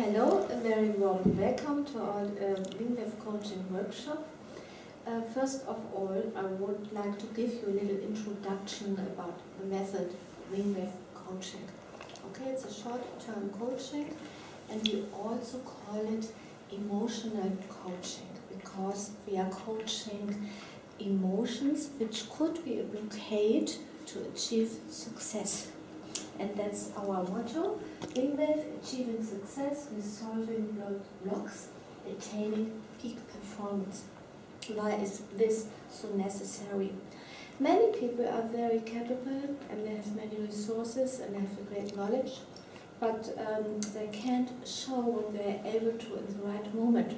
Hello, a very warm welcome to our wingwave coaching workshop. First of all, I would like to give you a little introduction about the method wingwave coaching. Okay, it's a short-term coaching, and we also call it emotional coaching because we are coaching emotions which could be a blockade to achieve success. And that's our motto, wingwave, achieving success with solving blocks, attaining peak performance. Why is this so necessary? Many people are very capable and they have many resources and they have a great knowledge, but they can't show what they're able to in the right moment.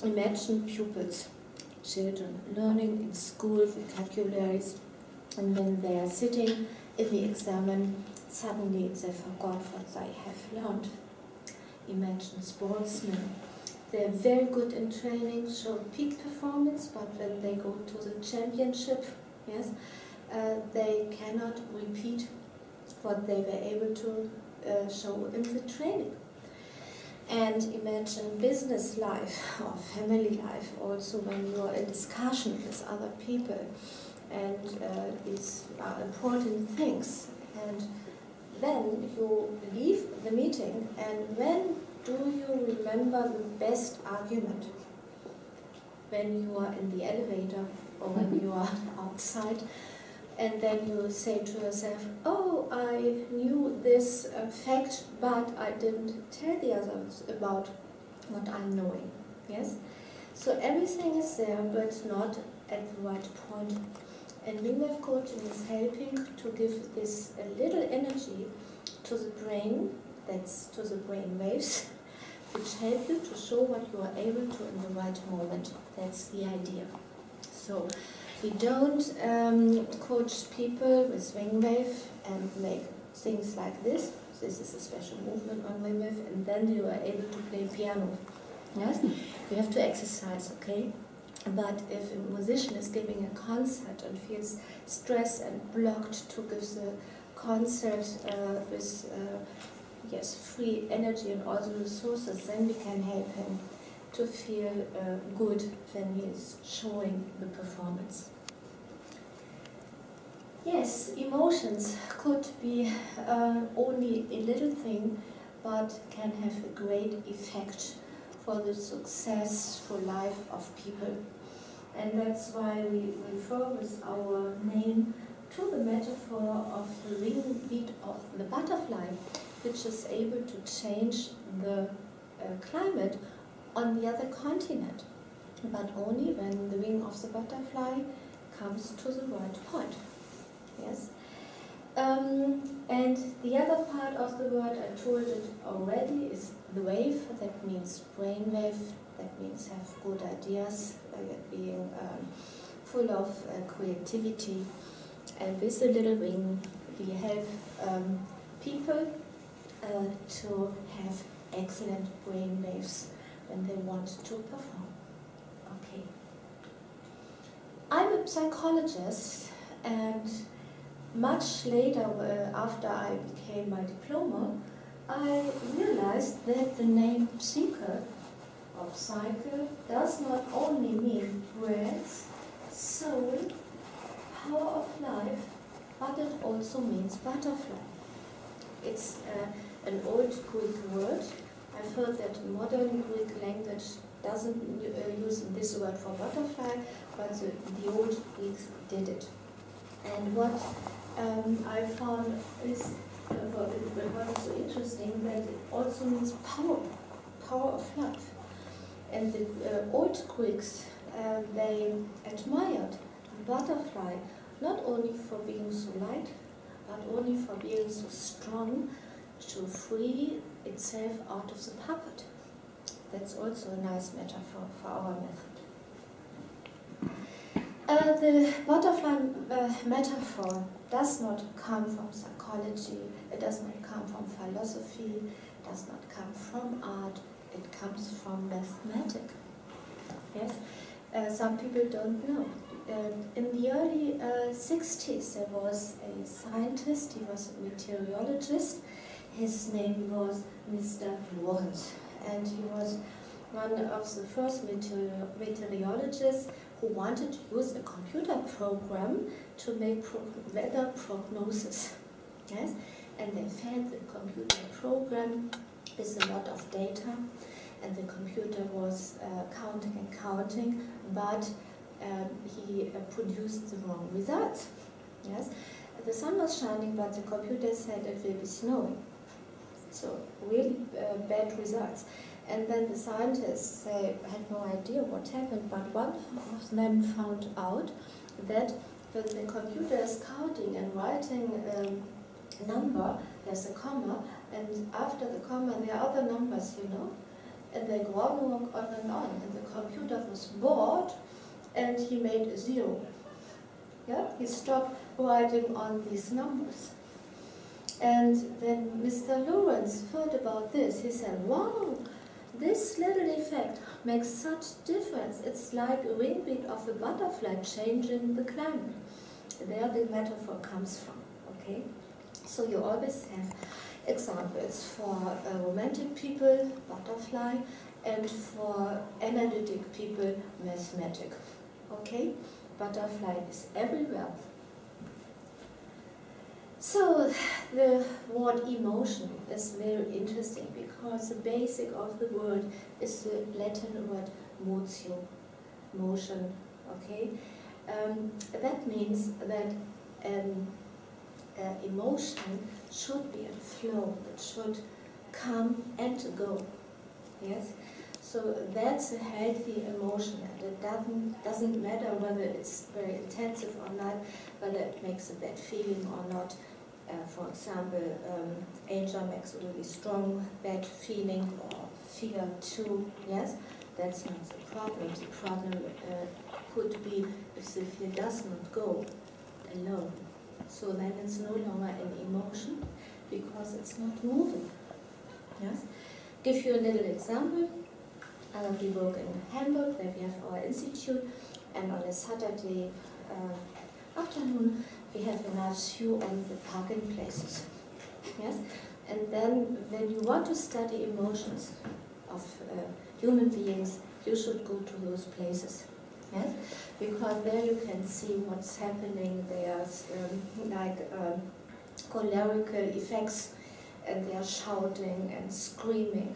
Imagine pupils, children, learning in school vocabularies, and when they are sitting in the exam, suddenly they forgot what they have learned. Imagine sportsmen. They're very good in training, show peak performance, but when they go to the championship, yes, they cannot repeat what they were able to show in the training. And imagine business life or family life, also when you are in discussion with other people. And these are important things. And then you leave the meeting, and when do you remember the best argument? When you are in the elevator or when you are outside, and then you say to yourself, oh, I knew this fact, but I didn't tell the others about what I'm knowing. Yes? So everything is there, but not at the right point. And wingwave coaching is helping to give this a little energy to the brain, that's to the brain waves, which help you to show what you are able to in the right moment. That's the idea. So we don't coach people with wingwave and make things like this. This is a special movement on wingwave, and then you are able to play piano. Yes? You have to exercise, okay? But if a musician is giving a concert and feels stressed and blocked to give the concert with free energy and all the resources, then we can help him to feel good when he is showing the performance. Yes, emotions could be only a little thing, but can have a great effect for the successful life of people. And that's why we refer with our name to the metaphor of the wing beat of the butterfly, which is able to change the climate on the other continent, but only when the wing of the butterfly comes to the right point. Yes? And the other part of the word, I told it already, is the wave. That means brainwave. That means have good ideas, being full of creativity. And with the little wing, we help people to have excellent brainwaves when they want to perform. Okay. I'm a psychologist, and much later, after I became my diploma, I realized that the name psyche or psyche does not only mean breath, soul, power of life, but it also means butterfly. It's an old Greek word. I've heard that modern Greek language doesn't use this word for butterfly, but the old Greeks did it. And what I found is what is so interesting, that it also means power of life. And the old Greeks, they admired the butterfly not only for being so light, but only for being so strong to free itself out of the puppet. That's also a nice metaphor for our method. The butterfly metaphor does not come from psychology, it does not come from philosophy, it does not come from art, it comes from mathematics. Yes? Some people don't know. In the early 60s, there was a scientist, he was a meteorologist. His name was Mr. Lorenz, and he was one of the first meteorologists who wanted to use a computer program to make weather prognosis. Yes, and they fed the computer program with a lot of data, and the computer was counting and counting, but he produced the wrong results. Yes, the sun was shining, but the computer said it will be snowing. So really bad results. And then the scientists had no idea what happened, but one of them found out that when the computer is counting and writing a number, there's a comma, and after the comma there are other numbers, you know, and they go on and on, and the computer was bored, and he made a 0. Yeah, he stopped writing on these numbers. And when Mr. Lorenz heard about this, he said, wow, this little effect makes such difference. It's like a wingbeat of a butterfly changing the climate. There the metaphor comes from, okay? So you always have examples for romantic people, butterfly, and for analytic people, mathematic, okay? Butterfly is everywhere. So the word emotion is very interesting because the basic of the word is the Latin word motio, motion, okay? That means that emotion should be a flow, it should come and go, yes? So that's a healthy emotion, and it doesn't matter whether it's very intensive or not, whether it makes a bad feeling or not. For example, anger makes a really strong bad feeling, or fear too, yes? That's not the problem. The problem could be if the fear does not go alone. So then it's no longer an emotion because it's not moving, yes? Give you a little example. We work in Hamburg, where we have our institute, and on a Saturday afternoon we have a nice view on the parking places. Yes? And then when you want to study emotions of human beings, you should go to those places. Yes? Because there you can see what's happening. There's cholerical effects, and they are shouting and screaming.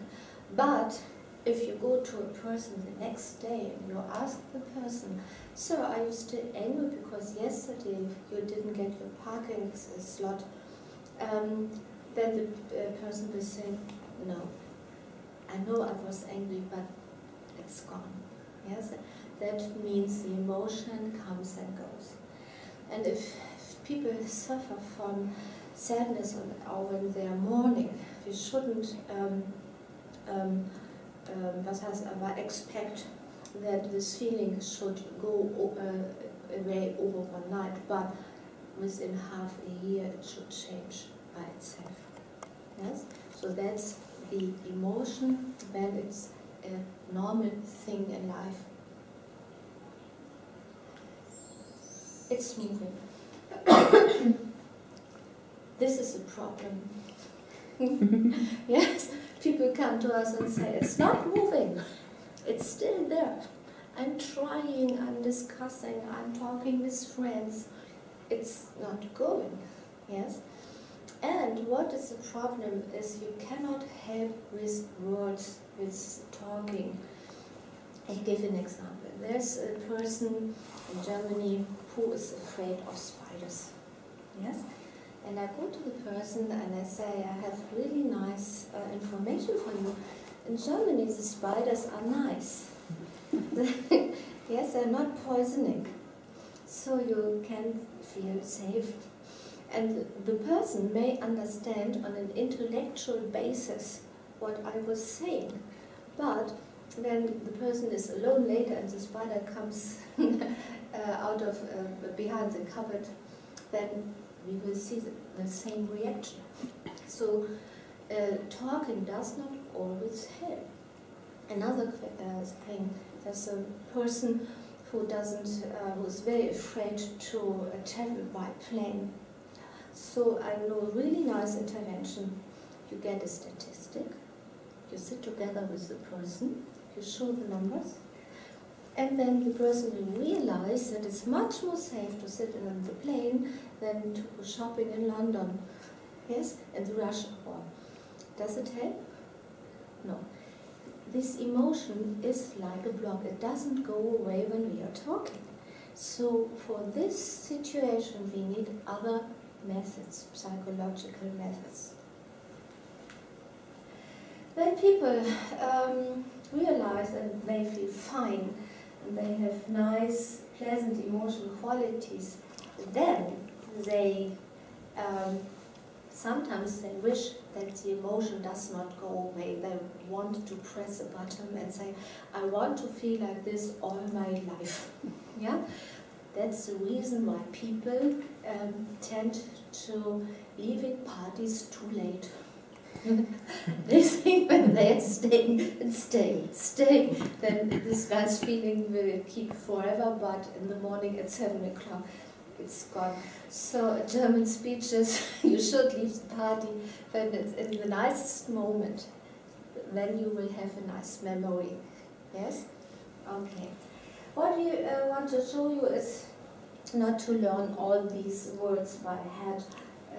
But if you go to a person the next day and you ask the person, sir, are you still angry because yesterday you didn't get your parking slot? Then the person will say, no, I know I was angry, but it's gone. Yes, that means the emotion comes and goes. And if people suffer from sadness or when they are mourning, we shouldn't expect that this feeling should go away overnight, but within half a year it should change by itself. Yes? So that's the emotion when it's a normal thing in life. It's moving. This is a problem. Yes, people come to us and say, it's not moving, it's still there. I'm trying, I'm discussing, I'm talking with friends, it's not going, yes? And what is the problem is you cannot help with words, with talking. I'll give an example. There's a person in Germany who is afraid of spiders, yes? And I go to the person and I say, I have really nice information for you. In Germany, the spiders are nice. Yes, they're not poisoning. So you can feel safe. And the person may understand on an intellectual basis what I was saying. But when the person is alone later and the spider comes out of behind the cupboard, then we will see the same reaction. So talking does not always help. Another thing, there's a person who's very afraid to travel by plane. So I know a really nice intervention. you get a statistic, you sit together with the person, you show the numbers, and then the person will realize that it's much more safe to sit in the plane than to go shopping in London, yes, in the rush hour. Does it help? No. This emotion is like a block. It doesn't go away when we are talking. So for this situation, we need other methods, psychological methods. When people realize and they feel fine, and they have nice, pleasant emotional qualities, then they sometimes they wish that the emotion does not go away. They want to press a button and say, I want to feel like this all my life. Yeah? That's the reason why people tend to leaving parties too late. They think when they're staying and stay, then this nice feeling will keep forever, but in the morning at 7 o'clock it's gone. So German speeches, you should leave the party when it's in the nicest moment. Then you will have a nice memory. Yes? Okay. What we want to show you is not to learn all these words by head.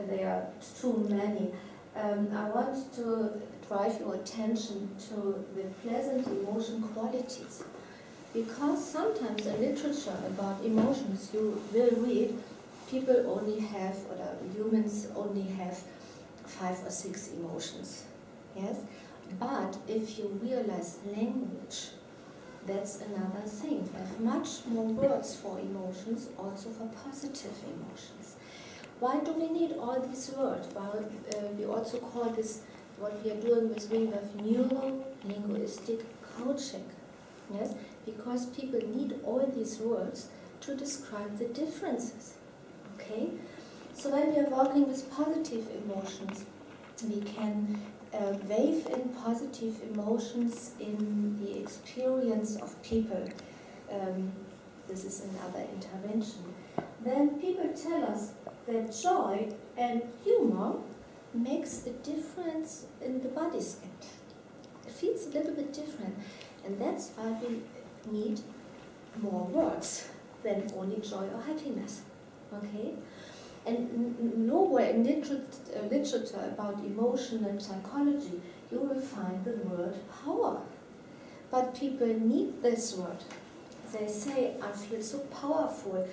There are too many. I want to drive your attention to the pleasant emotion qualities. Because sometimes in literature about emotions you will read, people only have, or humans only have 5 or 6 emotions. Yes? But if you realize language, that's another thing. We have much more words for emotions, also for positive emotions. Why do we need all these words? Well, we also call this, what we are doing with wingwave, neuro-linguistic coaching. Yes? Because people need all these words to describe the differences. Okay? So when we are working with positive emotions, we can wave in positive emotions in the experience of people. This is another intervention. Then people tell us that joy and humor makes a difference in the body scan. It feels a little bit different, and that's why we need more words than only joy or happiness. Okay? And nowhere in literature about emotion and psychology you will find the word power. But people need this word. They say, I feel so powerful.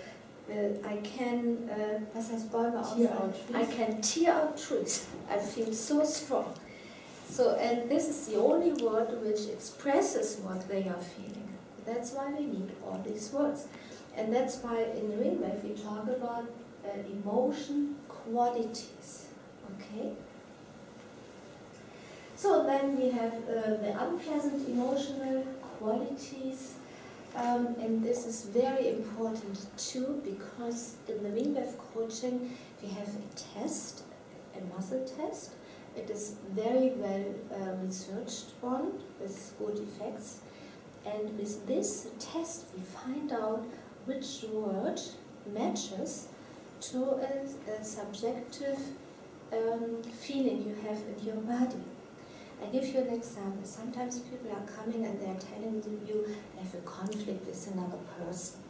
I can, I can tear out trees. I feel so strong. So, and this is the only word which expresses what they are feeling. That's why we need all these words. And that's why in wingwave we talk about emotion qualities. Okay? So then we have the unpleasant emotional qualities. And this is very important too, because in the wingwave coaching we have a test, a muscle test. It is very well researched on with good effects. And with this test we find out which word matches to a subjective feeling you have in your body. I give you an example. Sometimes people are coming and they are telling you they have a conflict with another person.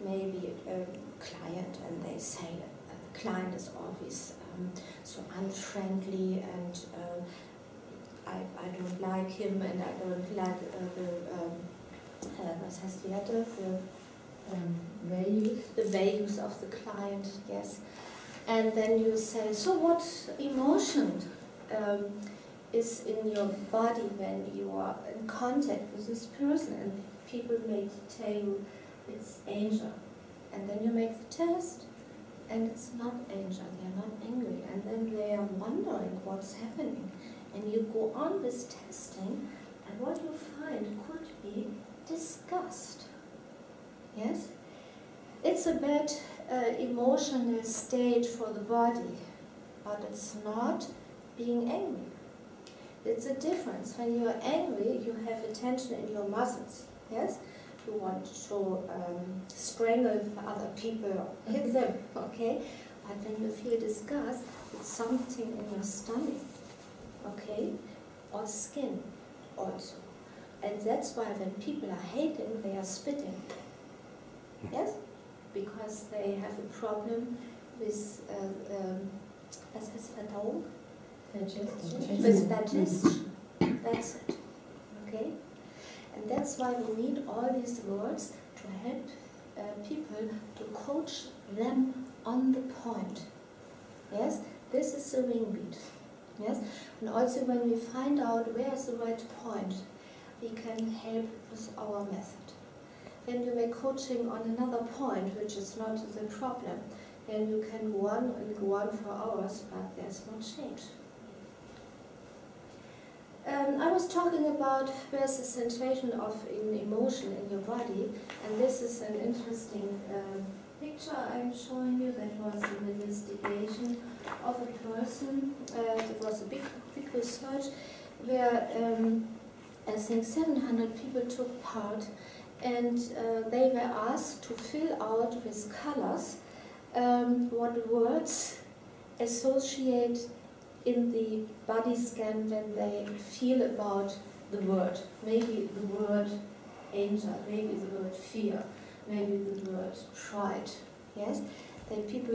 Maybe a client, and they say the client is always so unfriendly, and I don't like him, and I don't like the values of the client, yes. And then you say, so what emotion is in your body when you are in contact with this person? And people may tell you it's anger. And then you make the test, and it's not anger, they are not angry. And then they are wondering what's happening. And you go on with testing, and what you find could be disgust. Yes? It's a bad emotional state for the body, but it's not being angry. It's a difference. When you are angry, you have a tension in your muscles. Yes? You want to strangle other people, hit them, okay? But when you feel disgust, it's something in your stomach. okay, or skin also. And that's why when people are hating, they are spitting. Yes? Because they have a problem with Verdauung? With digestion. That's it. Okay? And that's why we need all these words to help people to coach them on the point. Yes? This is the ring beat. Yes? And also when we find out where is the right point, we can help with our method. When you make coaching on another point, which is not the problem, then you can go on and go on for hours, but there's no change. I was talking about where's the sensation of an emotion in your body, and this is an interesting picture I'm showing you. That was an investigation of a person. It was a big research where I think 700 people took part, and they were asked to fill out with colors what words associate in the body scan when they feel about the word. Maybe the word anger, maybe the word fear, maybe the word pride. Yes, they gave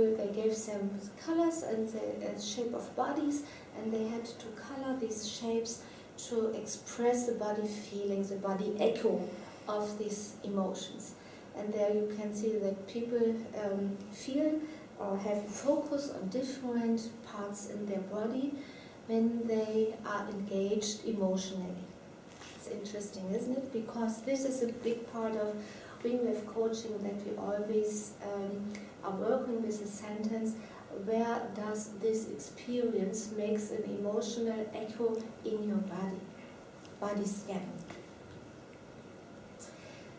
them colors and the shape of bodies, and they had to color these shapes to express the body feelings, the body echo of these emotions. And there you can see that people feel or have focus on different parts in their body when they are engaged emotionally. It's interesting, isn't it? Because this is a big part of wingwave coaching, that we always are working with a sentence, where does this experience makes an emotional echo in your body scan.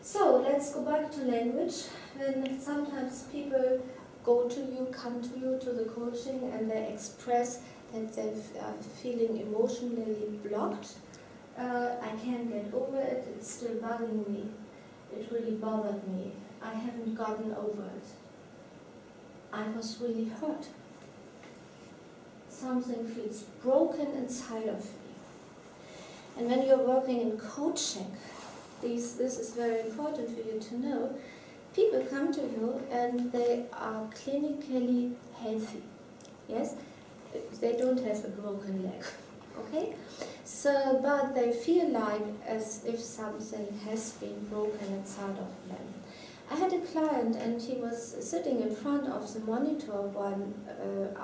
So let's go back to language. When sometimes people go to you, come to you to the coaching, and they express that they are feeling emotionally blocked. I can't get over it, it's still bugging me. It really bothered me. I haven't gotten over it. I was really hurt. Something feels broken inside of me. And when you're working in coaching, this is very important for you to know. People come to you and they are clinically healthy. Yes? They don't have a broken leg. Okay? So, but they feel like as if something has been broken inside of them. I had a client and he was sitting in front of the monitor while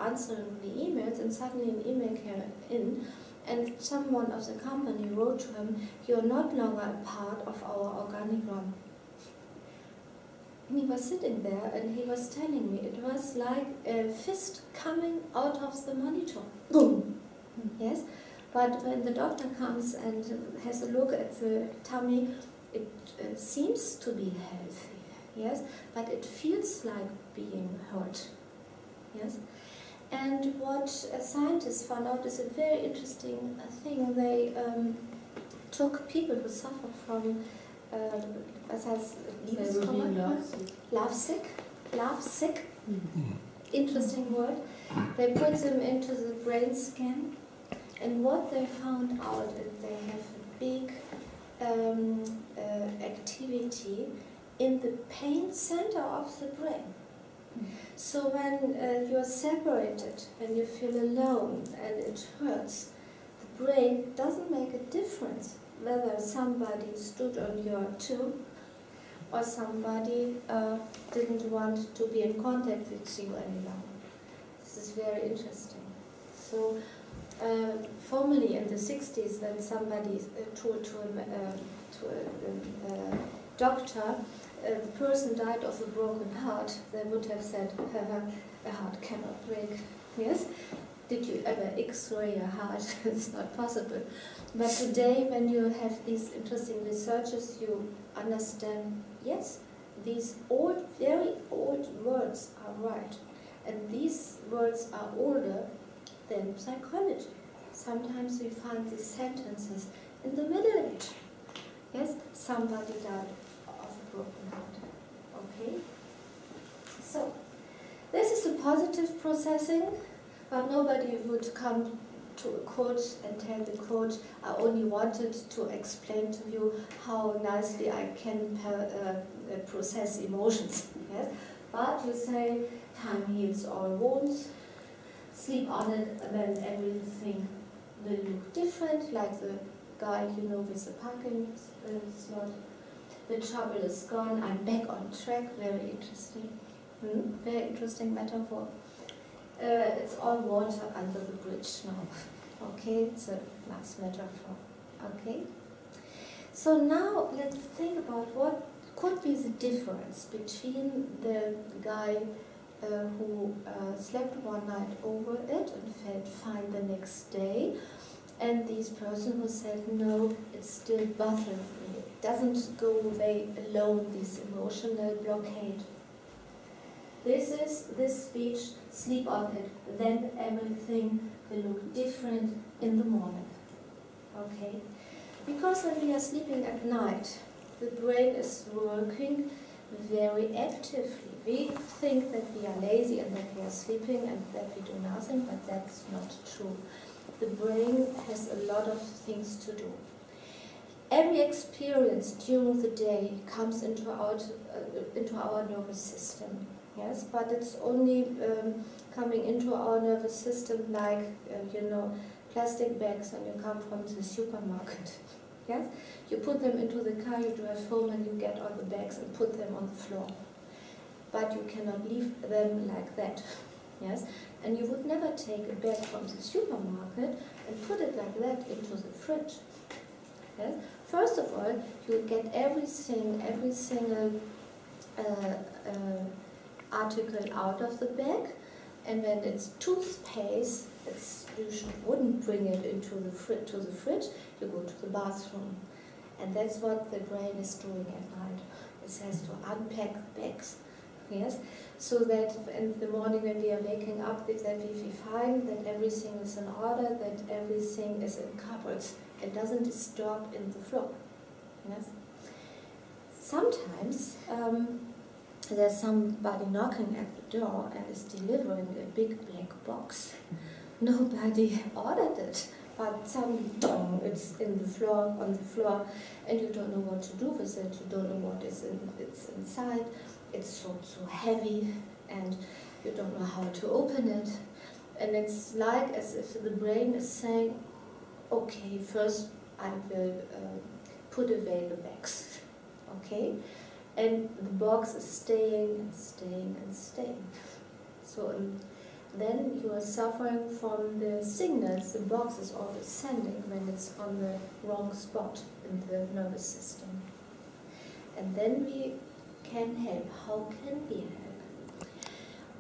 answering the emails, and suddenly an email came in, and someone of the company wrote to him, "You're no longer a part of our organigram." And he was sitting there and he was telling me it was like a fist coming out of the monitor. Boom! Yes? But when the doctor comes and has a look at the tummy, it seems to be healthy. Yes? But it feels like being hurt. Yes? And what scientists found out is a very interesting thing. They took people who suffer from lovesick. Interesting word. They put them into the brain scan, and what they found out is they have a big activity in the pain center of the brain. So when you're separated, when you feel alone and it hurts, the brain doesn't make a difference whether somebody stood on your toe or somebody didn't want to be in contact with you any longer. This is very interesting. So formerly in the 60s, when somebody told to a doctor the person died of a broken heart, they would have said, a heart cannot break. Yes? Did you ever x-ray a heart? It's not possible. But today, when you have these interesting researches, you understand, yes, these old, very old words are right. And these words are older than psychology. Sometimes we find these sentences in the Middle Age. Yes, somebody died of a broken heart. Okay? So, this is a positive processing, but nobody would come to a coach and tell the coach, I only wanted to explain to you how nicely I can process emotions. Yes? But you say, time heals all wounds, sleep on it, and then everything will look different, like the guy, you know, with the parking slot. The trouble is gone, I'm back on track. Very interesting. Very interesting metaphor. It's all water under the bridge now. Okay, it's a nice metaphor. Okay. So now let's think about what could be the difference between the guy who slept one night over it and felt fine the next day, and this person who said, no, it's still bothering me. It doesn't go away alone, this emotional blockade. This is this speech, sleep on it, then everything will look different in the morning. Okay? Because when we are sleeping at night, the brain is working very actively. We think that we are lazy and that we are sleeping and that we do nothing, but that's not true. The brain has a lot of things to do. Every experience during the day comes into our nervous system. Yes, but it's only coming into our nervous system like, you know, plastic bags when you come from the supermarket. Yes? You put them into the car, you drive home, and you get all the bags and put them on the floor. But you cannot leave them like that. Yes? And you would never take a bag from the supermarket and put it like that into the fridge. Yes? First of all, you get every single article out of the bag, and when it's toothpaste, you wouldn't bring it into the fridge, you go to the bathroom. And that's what the brain is doing at night. It has to unpack bags. Yes? So that in the morning when we are waking up, that we find that everything is in order, that everything is in cupboards and doesn't disturb in the floor. Yes? Sometimes there's somebody knocking at the door and is delivering a big black box. Nobody ordered it, but some dong, it's on the floor, and you don't know what to do with it. You don't know what is it's inside. It's so heavy, and you don't know how to open it. And it's like as if the brain is saying, okay, first I will put away the bags, okay? And the box is staying and staying and staying. So then you are suffering from the signals the box is always sending when it's on the wrong spot in the nervous system. And then we can help. How can we help?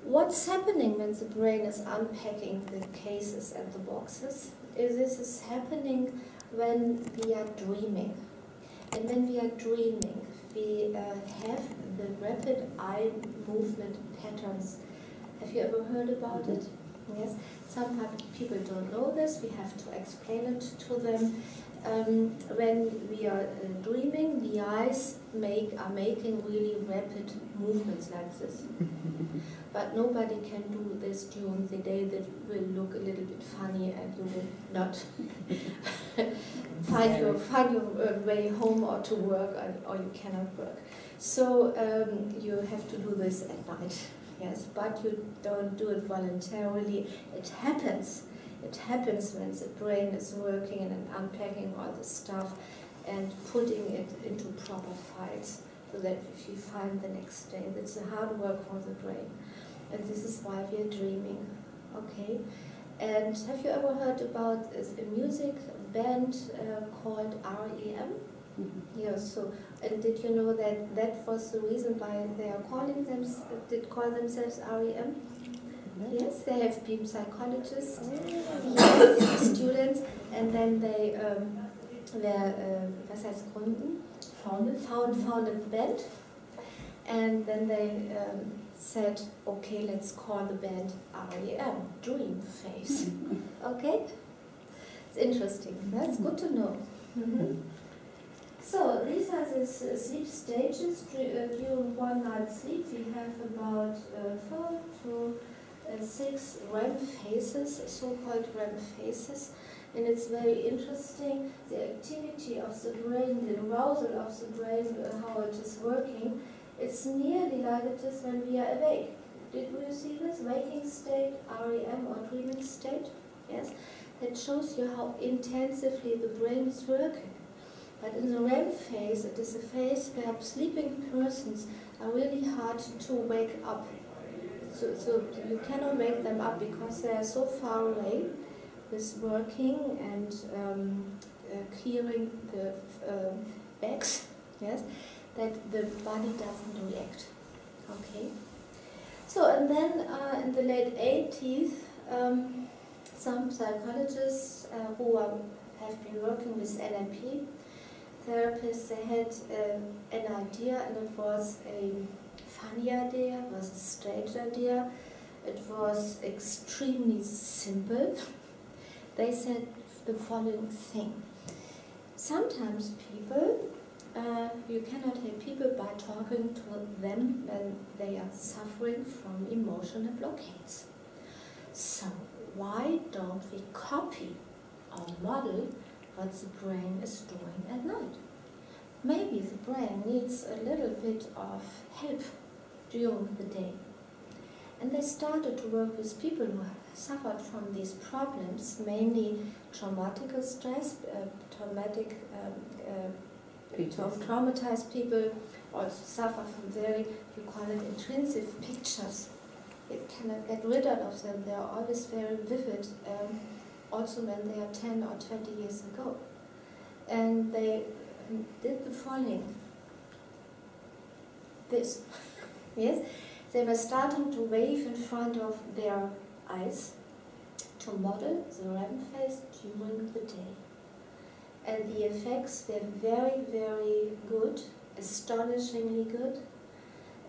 What's happening when the brain is unpacking the cases and the boxes? This is happening when we are dreaming. And when we are dreaming, we have the rapid eye movement patterns. Have you ever heard about it? Yes. Some people don't know this. We have to explain it to them. When we are dreaming, the eyes are making really rapid movements like this. But nobody can do this during the day. That will look a little bit funny, and you will not find your way home or to work, or you cannot work. So you have to do this at night. Yes, but you don't do it voluntarily. It happens. It happens when the brain is working and unpacking all the stuff and putting it into proper files so that if you find the next day, that's the hard work for the brain. And this is why we are dreaming. Okay? And have you ever heard about a music band called REM? Yeah, so, and did you know that that was the reason why they are call themselves REM? Yes, they have been psychologists, yes, students, and then they founded the band, and then they said, okay, let's call the band REM, Dream Phase. Okay? It's interesting. That's good to know. So these are the sleep stages. During one night's sleep, we have about 4 to 6 REM phases, so-called REM phases, and it's very interesting, the activity of the brain, the arousal of the brain, how it is working. It's nearly like it is when we are awake. Did you see this? Waking state, REM or dreaming state? Yes? That shows you how intensively the brain is working. But in the REM phase, it is a phase where sleeping persons are really hard to wake up. So you cannot wake them up because they are so far away with working and clearing the bags, yes, that the body doesn't react. Okay. So, and then in the late 80s, some psychologists who have been working with NLP therapists, they had an idea, and it was a funny idea, it was a strange idea, it was extremely simple. They said the following thing: sometimes people, you cannot help people by talking to them when they are suffering from emotional blockades. So why don't we copy or model what the brain is doing at night? Maybe the brain needs a little bit of help during the day. And they started to work with people who suffered from these problems, mainly traumatic stress, traumatized people also suffer from very, you call it intrinsic pictures. You cannot get rid of them, they are always very vivid, also when they are 10 or 20 years ago. And they did the following. This. Yes? They were starting to wave in front of their eyes to model the REM phase during the day. And the effects were very, very good, astonishingly good.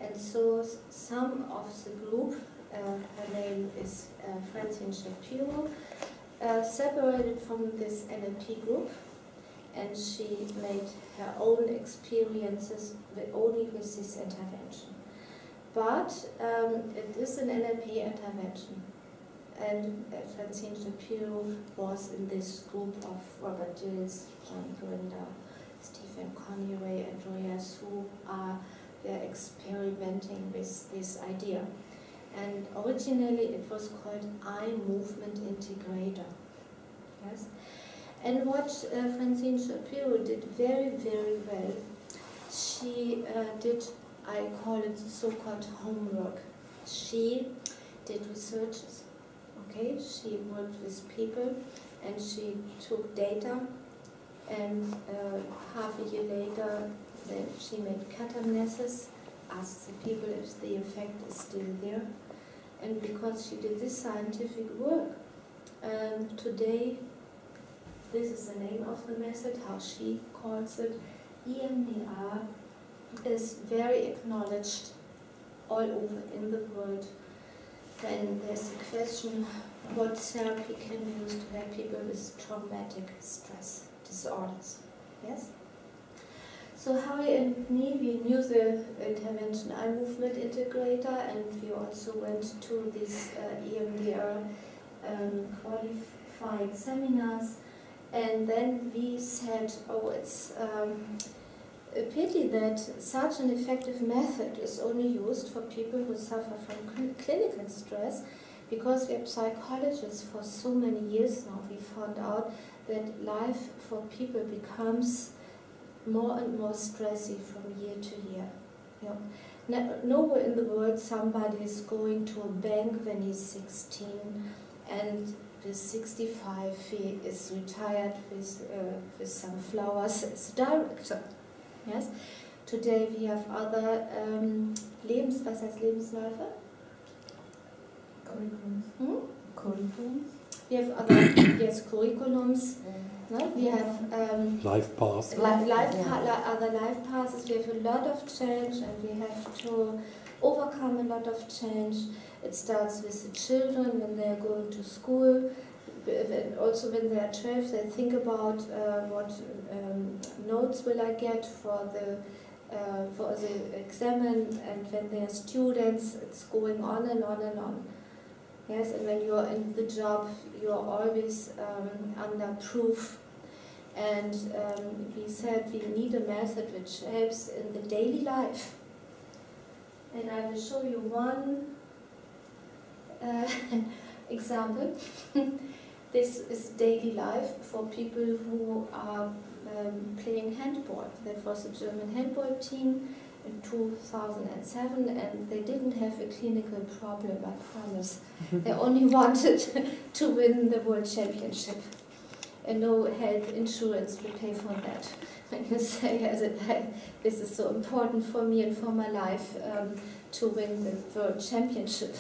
And so some of the group, her name is Francine Shapiro, separated from this NLP group, and she made her own experiences only with this intervention. But it is an NLP intervention, and Francine Shapiro was in this group of Robert Dills, John Grinder, Stephen Conway, and Joyas, who are experimenting with this idea. And originally it was called eye movement integrator. Yes? And what Francine Shapiro did very, very well, she did, I call it the so-called homework. She did researches, okay? She worked with people and she took data, and half a year later then she made catamnesis, asked the people if the effect is still there. And because she did this scientific work, today, this is the name of the method, how she calls it, EMDR, is very acknowledged all over in the world. When there's a question what therapy can be used to help people with traumatic stress disorders. Yes? So Harry and me, we knew the intervention eye movement integrator, and we also went to these EMDR qualified seminars, and then we said, oh, it's a pity that such an effective method is only used for people who suffer from clinical stress, because we are psychologists for so many years now. We found out that life for people becomes more and more stressy from year to year. You know, nowhere in the world somebody is going to a bank when he's 16 and with 65 he is retired with some flowers as a director. Yes? Today we have other was heißt Lebensläufe? Curriculums. Curriculums. We have other curriculums. No? We have life paths. Other life paths. We have a lot of change, and we have to overcome a lot of change. It starts with the children when they are going to school. Also when they are 12, they think about what notes will I get for the exam, and when they are students, it's going on and on and on. Yes, and when you're in the job, you're always under proof. And we said we need a method which helps in the daily life. And I will show you one example. This is daily life for people who are playing handball. That was a German handball team in 2007, and they didn't have a clinical problem, I promise. They only wanted to win the world championship. And no health insurance will pay for that. When you say, this is so important for me and for my life to win the world championship.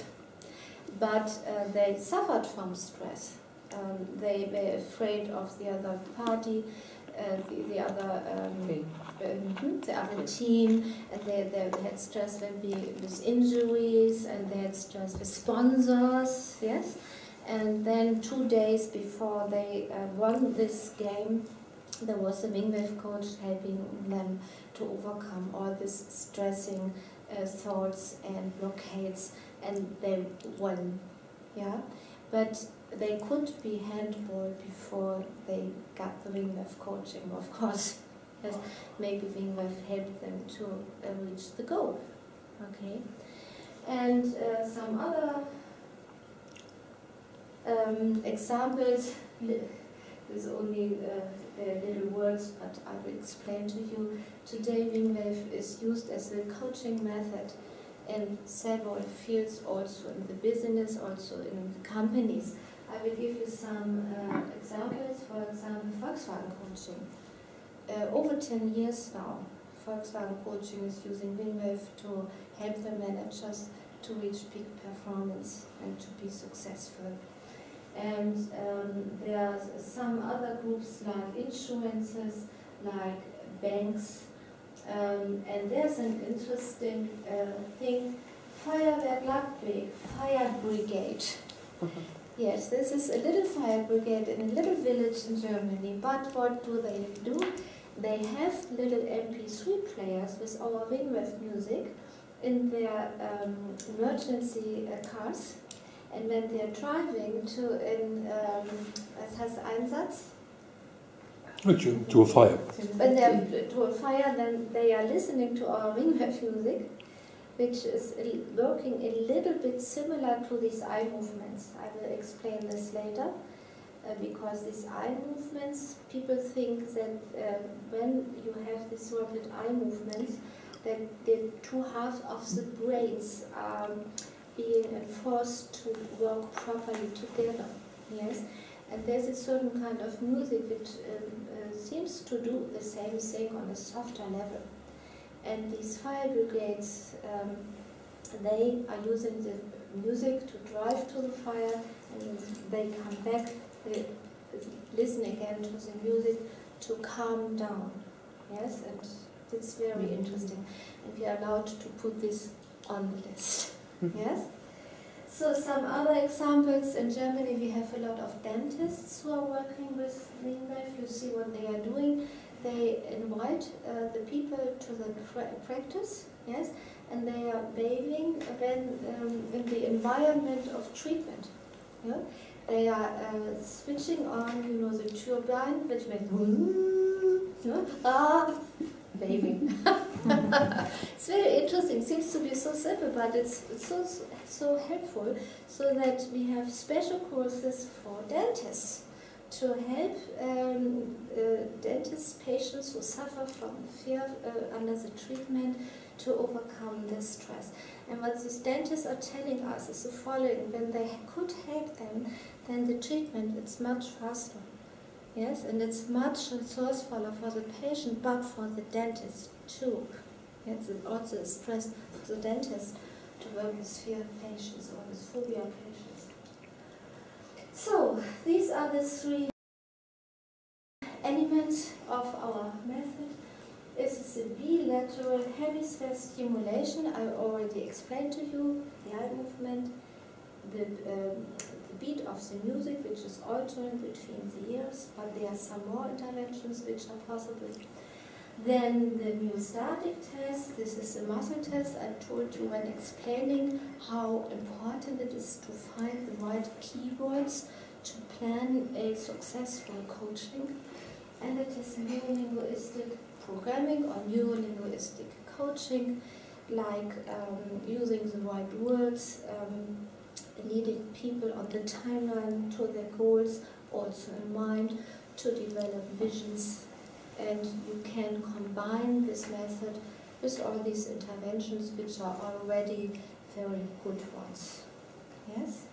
But they suffered from stress. They were afraid of the other party, the other team, and they had stress with injuries, and they had stress with sponsors, yes. And then 2 days before they won this game, there was a wingwave coach helping them to overcome all these stressing thoughts and blockades, and they won, yeah. But they could be handball before they got the wingwave coaching, of course. Yes, maybe wingwave helped them to reach the goal, okay. And some other examples, there's only little words, but I will explain to you. Today wingwave is used as a coaching method in several fields, also in the business, also in the companies. I will give you some examples. For example, Volkswagen coaching. Over 10 years now, Volkswagen coaching is using wingwave to help the managers to reach peak performance and to be successful. And there are some other groups like insurances, like banks, and there's an interesting thing, fire brigade. Yes, this is a little fire brigade in a little village in Germany, but what do? They have little MP3 players with our wingwave music in their emergency cars. And when they are driving to was heißt Einsatz? To a fire. When they are to a fire, then they are listening to our wingwave music, which is working a little bit similar to these eye movements. I will explain this later, because these eye movements, people think that when you have these rapid eye movements, that the two halves of the brains are being enforced to work properly together, yes? And there's a certain kind of music which seems to do the same thing on a softer level. And these fire brigades, they are using the music to drive to the fire, and they come back, they listen again to the music to calm down, yes? And it's very interesting. And we are allowed to put this on the list. Yes? So some other examples. In Germany we have a lot of dentists who are working with wingwave. You see what they are doing. They invite the people to the practice, yes, and they are bathing when in the environment of treatment. Yeah? They are switching on, you know, the turbine, which makes bathing. It's very interesting. Seems to be so simple, but it's so helpful. So that we have special courses for dentists to help dentist patients who suffer from fear under the treatment to overcome this stress. And what these dentists are telling us is the following: when they could help them, then the treatment is much faster. Yes, and it's much resourcefuler for the patient, but for the dentist too. It's also a stress for the dentist to work with fear patients or with phobia patients. So, these are the three elements of our method. This is a bilateral hemisphere stimulation. I already explained to you the eye movement, the beat of the music, which is alternate between the ears, but there are some more interventions which are possible. Then the myostatic test, this is a muscle test I told you when explaining how important it is to find the right keywords to plan a successful coaching. And it is neurolinguistic programming or neurolinguistic coaching, like using the right words, leading people on the timeline to their goals, also in mind, to develop visions. And you can combine this method with all these interventions, which are already very good ones. Yes?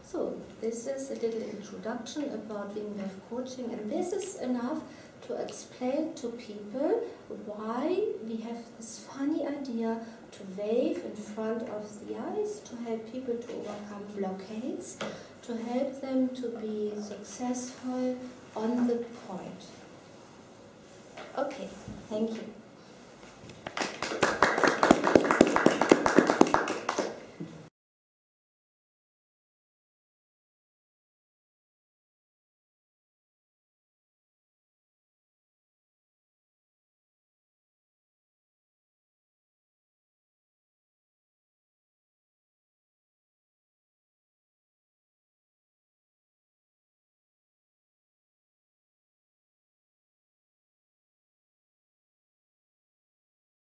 So, this is a little introduction about wingwave coaching, and this is enough to explain to people why we have this funny idea to wave in front of the eyes, to help people to overcome blockades, to help them to be successful on the point. Okay, thank you.